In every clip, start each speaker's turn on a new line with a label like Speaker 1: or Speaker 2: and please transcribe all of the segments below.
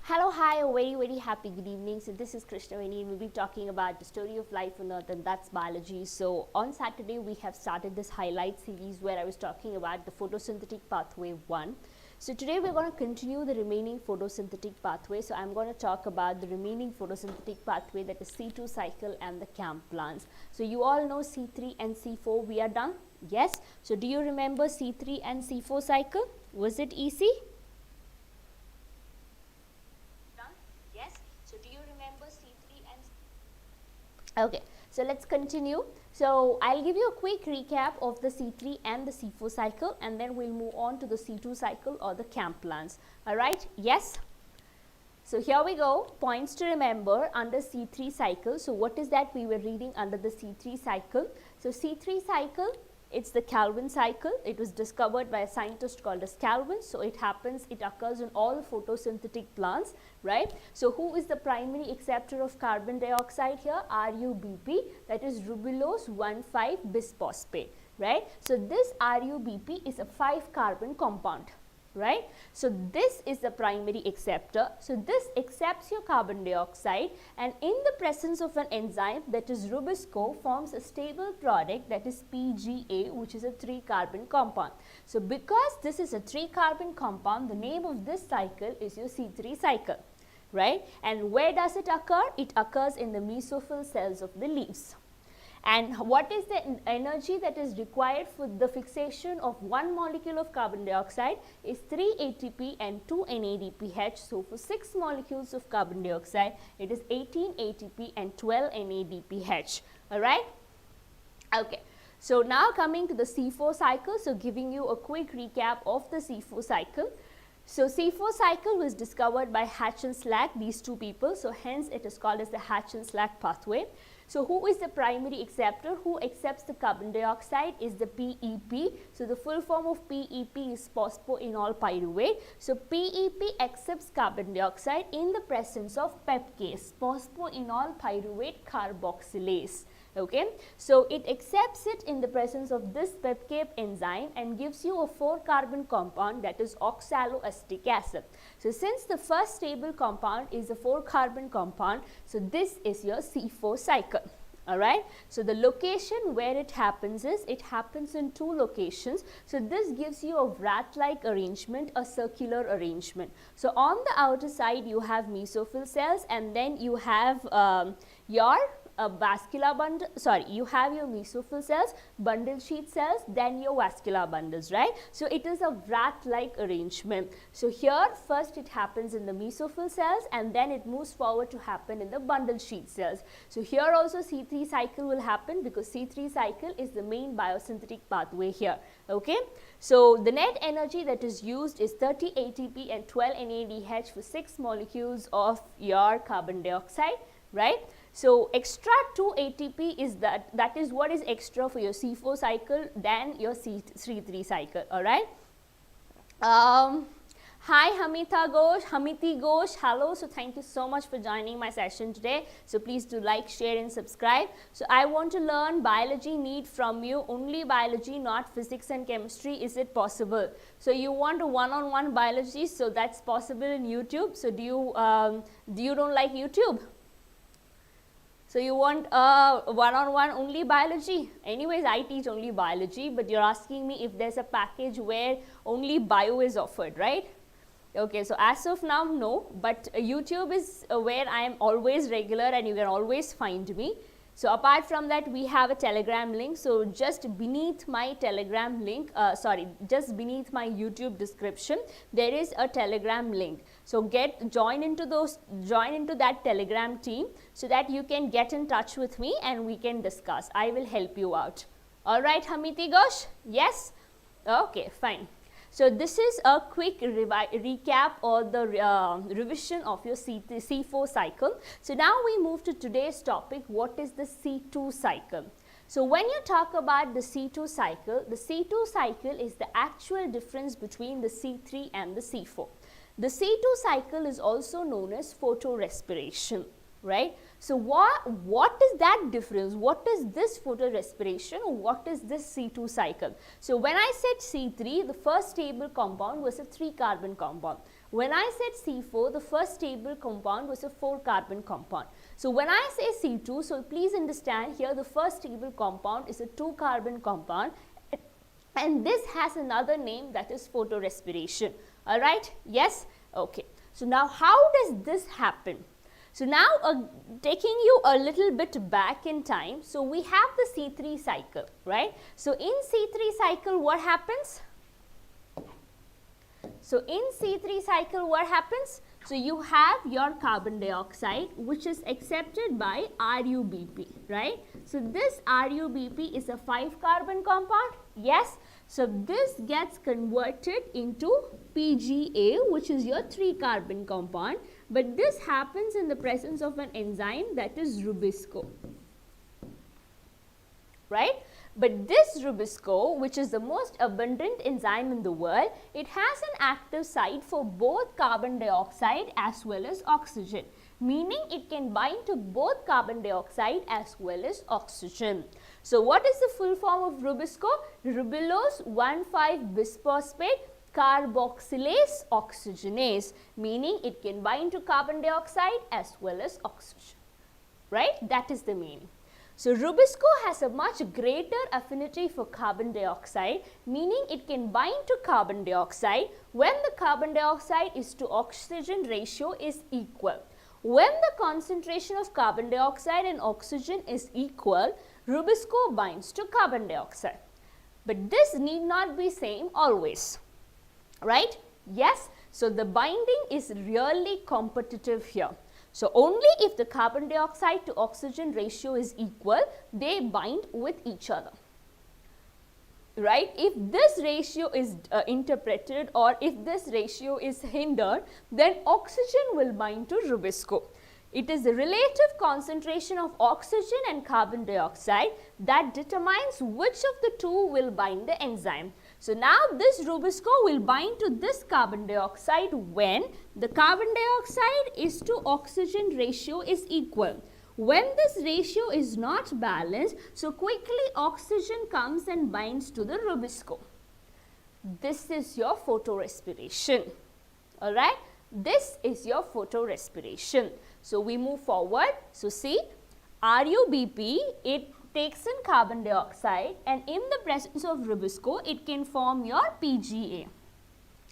Speaker 1: Hello, hi, a very happy good evening. So this is Krishna Ma'am. We'll be talking about the story of life on Earth, and that's biology. So on Saturday we have started this highlight series where I was talking about the photosynthetic pathway 1. So today we're going to continue the remaining photosynthetic pathway. So I'm going to talk about the remaining photosynthetic pathway, that is C2 cycle and the CAM plants. So you all know C3 and C4 we are done? Yes. So do you remember C3 and C4 cycle? Was it easy? Okay, so let's continue. So I'll give you a quick recap of the C3 and the C4 cycle, and then we'll move on to the C2 cycle or the CAM plants. Alright, yes? So here we go, points to remember under C3 cycle. So what is that we were reading under the C3 cycle? So C3 cycle, it's the Calvin cycle. It was discovered by a scientist called as Calvin. So it occurs in all photosynthetic plants, right? So who is the primary acceptor of carbon dioxide here? RUBP, that is ribulose 1,5-bisphosphate, right? So this RUBP is a 5-carbon compound, right? So this is the primary acceptor. So this accepts your carbon dioxide, and in the presence of an enzyme, that is ribulose, forms a stable product, that is PGA, which is a 3-carbon compound. So because this is a 3-carbon compound, the name of this cycle is your C3 cycle, right? And where does it occur? It occurs in the mesophyll cells of the leaves. And what is the energy that is required for the fixation of one molecule of carbon dioxide is 3 ATP and 2 NADPH. So for 6 molecules of carbon dioxide, it is 18 ATP and 12 NADPH. Alright? Okay. So now coming to the C4 cycle, so giving you a quick recap of the C4 cycle. So C4 cycle was discovered by Hatch and Slack, these two people, so hence it is called as the Hatch and Slack pathway. So who is the primary acceptor? Who accepts the carbon dioxide is the PEP. So the full form of PEP is phosphoenol pyruvate. So PEP accepts carbon dioxide in the presence of pepcase, phosphoenol pyruvate carboxylase. Okay, so it accepts it in the presence of this pepcase enzyme and gives you a 4-carbon compound, that is oxaloacetic acid. So since the first stable compound is a 4-carbon compound, so this is your C4 cycle. Alright, so the location where it happens is, it happens in 2 locations. So this gives you a rat-like arrangement, a circular arrangement. So on the outer side you have mesophyll cells, and then you have your vascular bundle, you have your mesophyll cells, bundle sheath cells, then your vascular bundles, right? So it is a rat-like arrangement. So here first it happens in the mesophyll cells, and then it moves forward to happen in the bundle sheath cells. So here also C3 cycle will happen, because C3 cycle is the main biosynthetic pathway here. Okay, so the net energy that is used is 30 ATP and 12 NADH for 6 molecules of your carbon dioxide, right? So extra 2 ATP is that is what is extra for your C4 cycle than your C3 cycle. All right. Hi Hamiti Ghosh, hello. So thank you so much for joining my session today. So please do like, share and subscribe. So I want to learn biology NEET from you, only biology, not physics and chemistry. Is it possible? So you want a one-on-one biology, so that's possible in YouTube. So do you don't like YouTube? So you want one-on-one only biology? Anyways, I teach only biology, but you're asking me if there's a package where only bio is offered, right? Okay, so as of now, no, but YouTube is where I am always regular and you can always find me. So apart from that, we have a Telegram link. So just beneath my Telegram link, just beneath my YouTube description, there is a Telegram link. So join into that Telegram team so that you can get in touch with me and we can discuss. I will help you out. All right, Hamiti Ghosh? Yes? Okay, fine. So this is a quick recap or the revision of your C4 cycle. So now we move to today's topic, what is the C2 cycle? So when you talk about the C2 cycle is the actual difference between the C3 and the C4. The C2 cycle is also known as photorespiration, right? So what is that difference? What is this photorespiration? What is this C2 cycle? So when I said C3, the first stable compound was a 3-carbon compound. When I said C4, the first stable compound was a 4-carbon compound. So when I say C2, so please understand here the first stable compound is a 2-carbon compound, and this has another name, that is photorespiration. Alright, yes, okay. So now how does this happen? So now taking you a little bit back in time, so we have the C3 cycle, right? So in C3 cycle what happens? So in C3 cycle what happens? So you have your carbon dioxide which is accepted by RuBP, right? So this RuBP is a 5-carbon compound, yes. So this gets converted into PGA, which is your 3-carbon compound, but this happens in the presence of an enzyme, that is Rubisco, right? But this Rubisco, which is the most abundant enzyme in the world, it has an active site for both carbon dioxide as well as oxygen, meaning it can bind to both carbon dioxide as well as oxygen. So what is the full form of Rubisco? Ribulose 1,5-bisphosphate carboxylase oxygenase, meaning it can bind to carbon dioxide as well as oxygen, right? That is the meaning. So Rubisco has a much greater affinity for carbon dioxide, meaning it can bind to carbon dioxide when the carbon dioxide is to oxygen ratio is equal. When the concentration of carbon dioxide and oxygen is equal, Rubisco binds to carbon dioxide. But this need not be same always, right? Yes, so the binding is really competitive here. So only if the carbon dioxide to oxygen ratio is equal, they bind with each other, right? If this ratio is interpreted, or if this ratio is hindered, then oxygen will bind to Rubisco. It is the relative concentration of oxygen and carbon dioxide that determines which of the two will bind the enzyme. So now this Rubisco will bind to this carbon dioxide when the carbon dioxide is to oxygen ratio is equal. When this ratio is not balanced, so quickly oxygen comes and binds to the Rubisco. This is your photorespiration, alright. This is your photorespiration. So we move forward. So see, RuBP, it takes in carbon dioxide, and in the presence of Rubisco, it can form your PGA,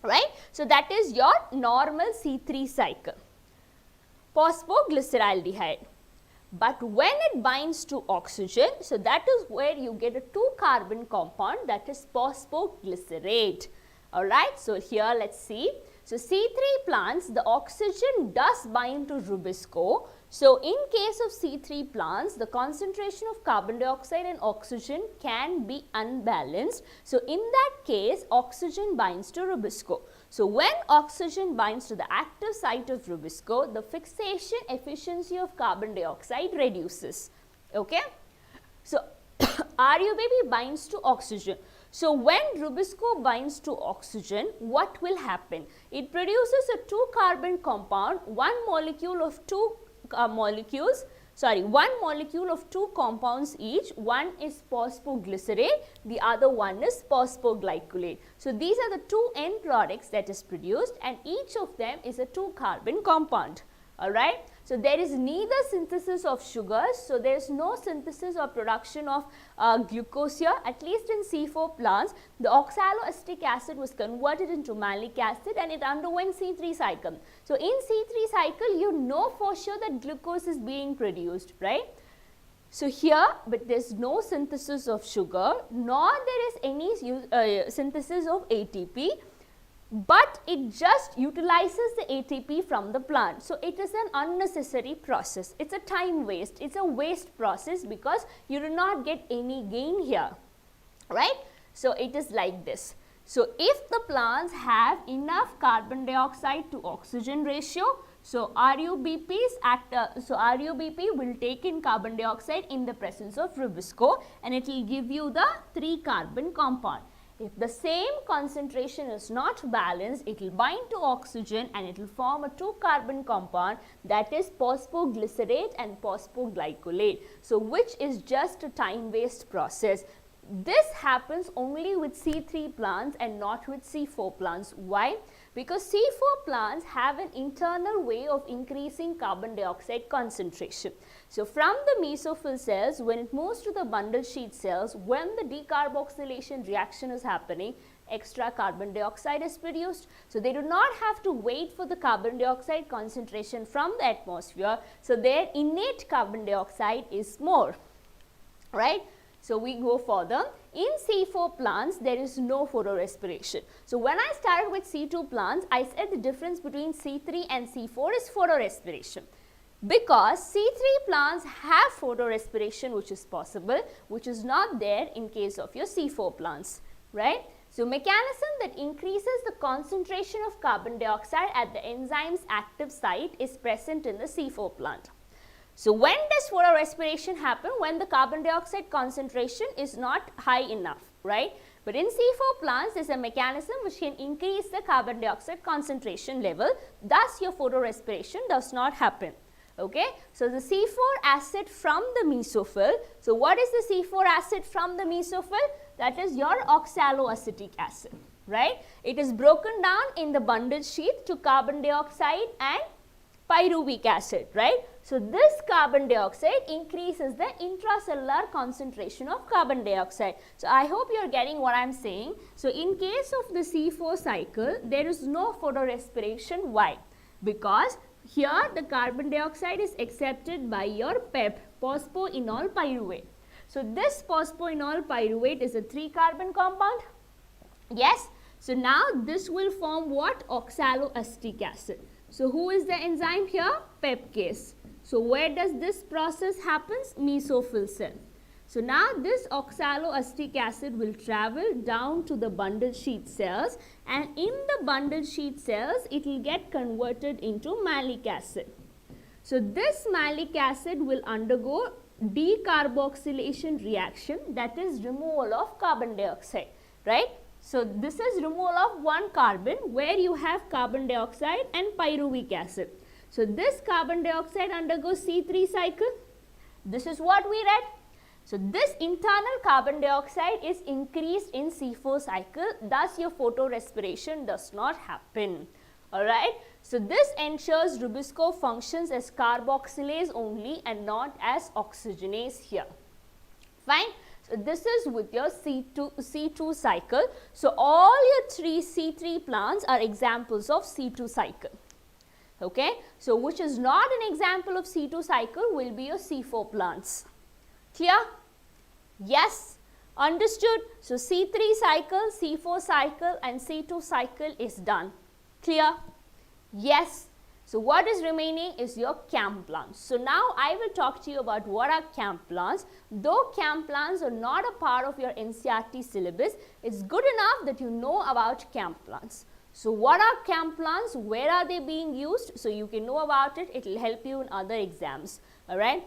Speaker 1: right? So that is your normal C3 cycle, phosphoglyceraldehyde. But when it binds to oxygen, so that is where you get a 2-carbon compound, that is phosphoglycerate. Alright, so here let's see. So C3 plants, the oxygen does bind to Rubisco. So in case of C3 plants, the concentration of carbon dioxide and oxygen can be unbalanced. So in that case, oxygen binds to Rubisco. So when oxygen binds to the active site of Rubisco, the fixation efficiency of carbon dioxide reduces. Okay. So RuBP binds to oxygen. So when Rubisco binds to oxygen, what will happen? It produces a 2-carbon compound, one molecule of two compounds each. One is phosphoglycerate, the other one is phosphoglycolate. So these are the two end products that is produced, and each of them is a 2-carbon compound. Alright, so there is neither synthesis of sugars, so there is no synthesis or production of glucose here. At least in C4 plants, the oxaloacetic acid was converted into malic acid and it underwent C3 cycle. So in C3 cycle, you know for sure that glucose is being produced, right? So here, but there is no synthesis of sugar, nor there is any synthesis of ATP. But it just utilizes the ATP from the plant. So it is an unnecessary process. It's a time waste. It's a waste process because you do not get any gain here, right? So it is like this. So if the plants have enough carbon dioxide to oxygen ratio, so RuBP will take in carbon dioxide in the presence of Rubisco, and it will give you the 3-carbon compound. If the same concentration is not balanced, it will bind to oxygen and it will form a 2-carbon compound, that is phosphoglycerate and phosphoglycolate. So which is just a time waste process. This happens only with C3 plants and not with C4 plants. Why? Because C4 plants have an internal way of increasing carbon dioxide concentration. So from the mesophyll cells, when it moves to the bundle sheath cells, when the decarboxylation reaction is happening, extra carbon dioxide is produced. So they do not have to wait for the carbon dioxide concentration from the atmosphere. So their innate carbon dioxide is more, right? So we go further. In C4 plants, there is no photorespiration. So when I started with C2 plants, I said the difference between C3 and C4 is photorespiration. Because C3 plants have photorespiration, which is possible, which is not there in case of your C4 plants, right? So mechanism that increases the concentration of carbon dioxide at the enzyme's active site is present in the C4 plant. So when does photorespiration happen? When the carbon dioxide concentration is not high enough, right? But in C4 plants, there is a mechanism which can increase the carbon dioxide concentration level. Thus, your photorespiration does not happen. Okay, so the C4 acid from the mesophyll. So what is the C4 acid from the mesophyll? That is your oxaloacetic acid, right? It is broken down in the bundle sheath to carbon dioxide and pyruvic acid, right? So this carbon dioxide increases the intracellular concentration of carbon dioxide. So I hope you are getting what I am saying. So in case of the C4 cycle, there is no photorespiration. Why? Because here the carbon dioxide is accepted by your PEP, phosphoenol pyruvate. So this phosphoenol pyruvate is a 3-carbon compound. Yes. So now this will form what? Oxaloacetic acid. So who is the enzyme here? Pepcase. So where does this process happens? Mesophyll cell. So now this oxaloacetic acid will travel down to the bundle sheath cells, and in the bundle sheath cells it will get converted into malic acid. So this malic acid will undergo decarboxylation reaction, that is removal of carbon dioxide, right? So this is removal of one carbon where you have carbon dioxide and pyruvic acid. So this carbon dioxide undergoes C3 cycle. This is what we read. So this internal carbon dioxide is increased in C4 cycle, thus your photorespiration does not happen. Alright. So this ensures Rubisco functions as carboxylase only and not as oxygenase here. Fine. So this is with your C2 cycle. So all your C3 plants are examples of C2 cycle. Okay. So which is not an example of C2 cycle will be your C4 plants. Clear? Yes. Understood? So C3 cycle, C4 cycle and C2 cycle is done. Clear? Yes. So what is remaining is your CAM plants. So now I will talk to you about what are CAM plants. Though CAM plants are not a part of your NCERT syllabus, it's good enough that you know about CAM plants. So what are CAM plants? Where are they being used? So you can know about it. It will help you in other exams. Alright.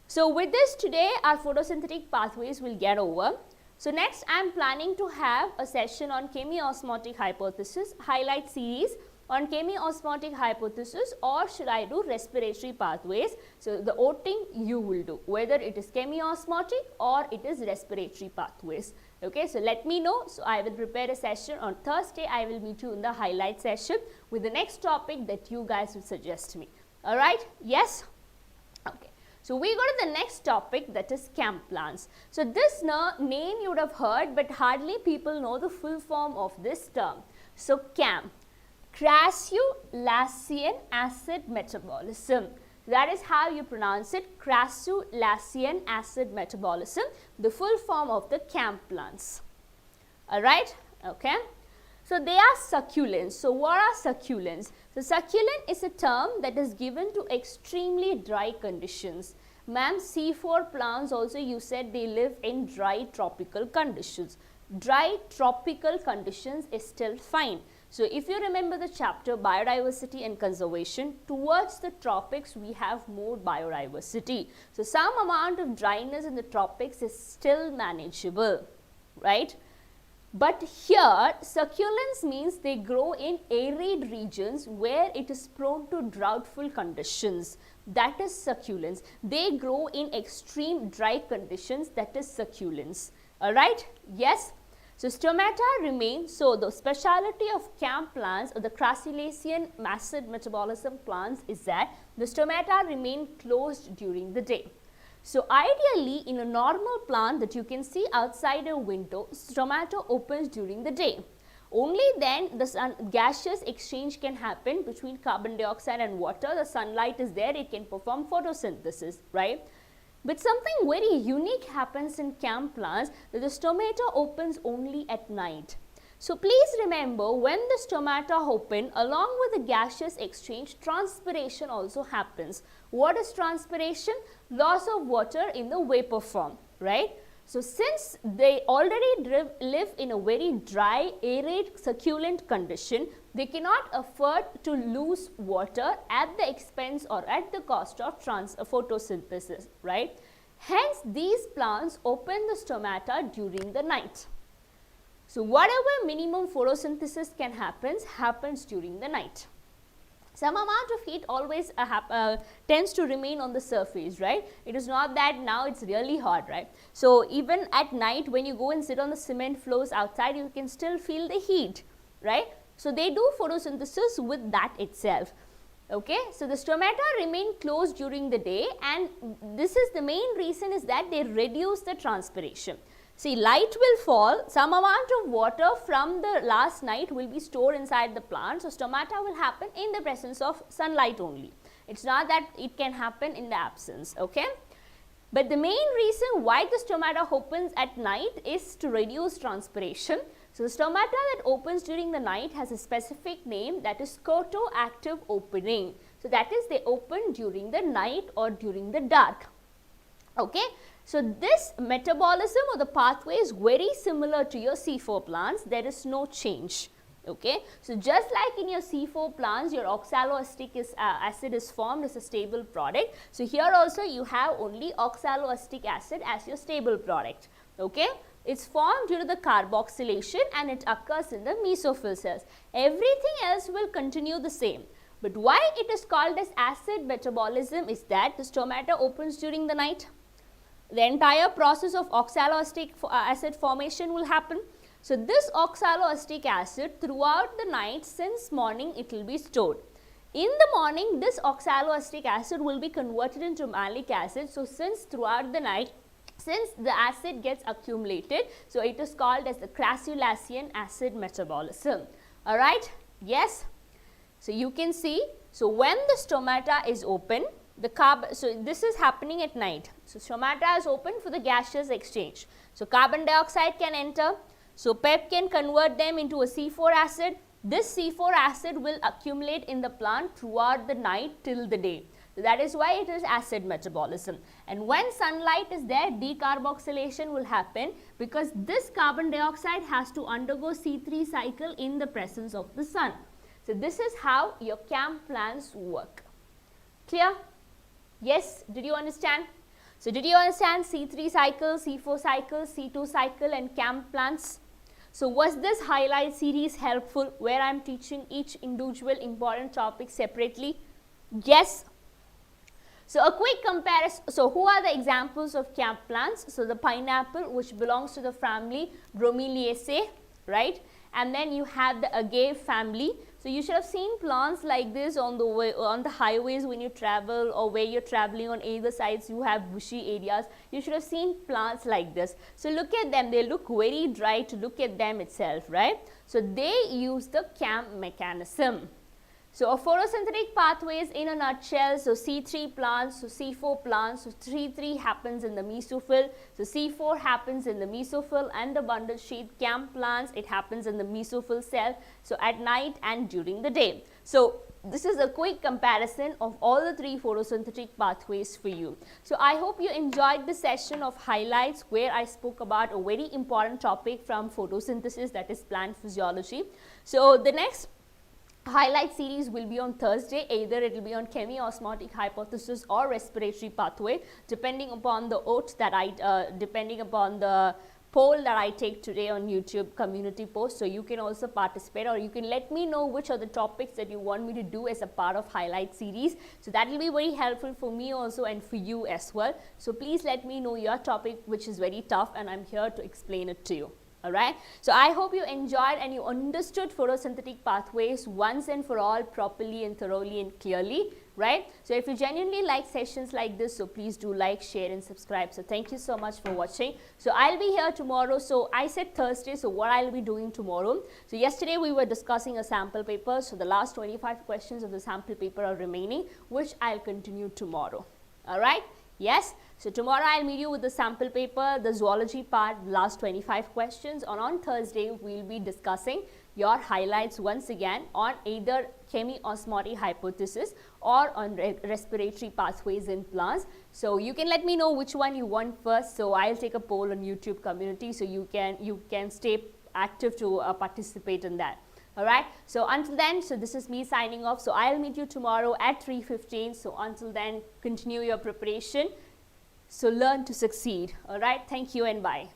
Speaker 1: So with this today, our photosynthetic pathways will get over. So next I am planning to have a session on chemiosmotic hypothesis, highlight series on chemiosmotic hypothesis, or should I do respiratory pathways? So the voting you will do, whether it is chemiosmotic or it is respiratory pathways. Okay, so let me know. So I will prepare a session on Thursday. I will meet you in the highlight session with the next topic that you guys will suggest me. Alright, yes? Okay. So we go to the next topic, that is CAM plants. So this name you would have heard, but hardly people know the full form of this term. So CAM, crassulacean acid metabolism. That is how you pronounce it, crassulacean acid metabolism, the full form of the CAM plants. Alright, okay. So they are succulents. So what are succulents? So succulent is a term that is given to extremely dry conditions. Ma'am, C4 plants also you said they live in dry tropical conditions. Dry tropical conditions is still fine. So if you remember the chapter biodiversity and conservation, towards the tropics we have more biodiversity. So some amount of dryness in the tropics is still manageable, right? But here succulents means they grow in arid regions where it is prone to droughtful conditions. That is succulents. They grow in extreme dry conditions. That is succulents. Alright? Yes. So stomata remain, so the speciality of CAM plants or the crustacean acid metabolism plants is that the stomata remain closed during the day. So ideally in a normal plant that you can see outside a window, stomata opens during the day. Only then the gaseous exchange can happen between carbon dioxide and water. The sunlight is there, it can perform photosynthesis, right? But something very unique happens in CAM plants, that the stomata opens only at night. So please remember, when the stomata open, along with the gaseous exchange, transpiration also happens. What is transpiration? Loss of water in the vapor form, right? So since they already live in a very dry, arid, succulent condition, they cannot afford to lose water at the expense or at the cost of photosynthesis, right? Hence, these plants open the stomata during the night. So whatever minimum photosynthesis can happens during the night. Some amount of heat always tends to remain on the surface, right? It is not that now it's really hot, right? So even at night when you go and sit on the cement floors outside, you can still feel the heat, right? So they do photosynthesis with that itself. Okay, so the stomata remain closed during the day, and this is the main reason is that they reduce the transpiration. See, light will fall, some amount of water from the last night will be stored inside the plant. So stomata will happen in the presence of sunlight only. It's not that it can happen in the absence, okay? But the main reason why the stomata opens at night is to reduce transpiration. So the stomata that opens during the night has a specific name, that is photoactive opening. So that is, they open during the night or during the dark. Okay. So this metabolism or the pathway is very similar to your C4 plants. There is no change. Okay. So just like in your C4 plants, your oxaloacetic acid is formed as a stable product. So here also you have only oxaloacetic acid as your stable product. Okay. It's formed due to the carboxylation and it occurs in the mesophyll cells. Everything else will continue the same. But why it is called as acid metabolism is that the stomata opens during the night. The entire process of oxaloacetic acid formation will happen. So this oxaloacetic acid throughout the night, since morning it will be stored. In the morning, this oxaloacetic acid will be converted into malic acid. So since throughout the night, since the acid gets accumulated, so it is called as the crustacean acid metabolism. Alright, yes. So you can see, so when the stomata is open, so this is happening at night. So stomata is open for the gaseous exchange. So carbon dioxide can enter. So PEP can convert them into a C4 acid. This C4 acid will accumulate in the plant throughout the night till the day. So that is why it is acid metabolism. And when sunlight is there, decarboxylation will happen because this carbon dioxide has to undergo C3 cycle in the presence of the sun. So this is how your CAM plants work. Clear? Yes, did you understand? So did you understand C3 cycle, C4 cycle, C2 cycle and CAM plants? So was this highlight series helpful where I am teaching each individual important topic separately? Yes. So a quick comparison. So who are the examples of CAM plants? So the pineapple, which belongs to the family Bromeliaceae, right? And then you have the agave family. So you should have seen plants like this on the way, on the highways when you travel, or where you're traveling on either sides you have bushy areas. You should have seen plants like this. So look at them, they look very dry to look at them itself, right? So they use the CAM mechanism. So a photosynthetic pathways in a nutshell, so C3 plants, so C4 plants, so C3 happens in the mesophyll, so C4 happens in the mesophyll and the bundle sheath. CAM plants, it happens in the mesophyll cell, so at night and during the day. So this is a quick comparison of all the three photosynthetic pathways for you. So I hope you enjoyed the session of highlights where I spoke about a very important topic from photosynthesis, that is plant physiology. So the next highlight series will be on Thursday. Either it will be on chemiosmotic hypothesis or respiratory pathway, depending upon the oath that depending upon the poll that I take today on YouTube community post. So you can also participate, or you can let me know which are the topics that you want me to do as a part of highlight series. So that will be very helpful for me also and for you as well. So please let me know your topic which is very tough, and I'm here to explain it to you. Alright, so I hope you enjoyed and you understood photosynthetic pathways once and for all, properly and thoroughly and clearly, right? So if you genuinely like sessions like this, so please do like, share and subscribe. So thank you so much for watching. So I'll be here tomorrow. So I said Thursday, so what I'll be doing tomorrow. So yesterday we were discussing a sample paper. So the last 25 questions of the sample paper are remaining, which I'll continue tomorrow. Alright, yes. So tomorrow I'll meet you with the sample paper, the zoology part, last 25 questions, and on Thursday we'll be discussing your highlights once again on either chemi-osmotic hypothesis or on respiratory pathways in plants. So you can let me know which one you want first. So I'll take a poll on YouTube community, so you can stay active to participate in that. Alright, so until then, so this is me signing off. So I'll meet you tomorrow at 3:15. So until then, continue your preparation. So learn to succeed. Alright, thank you and bye.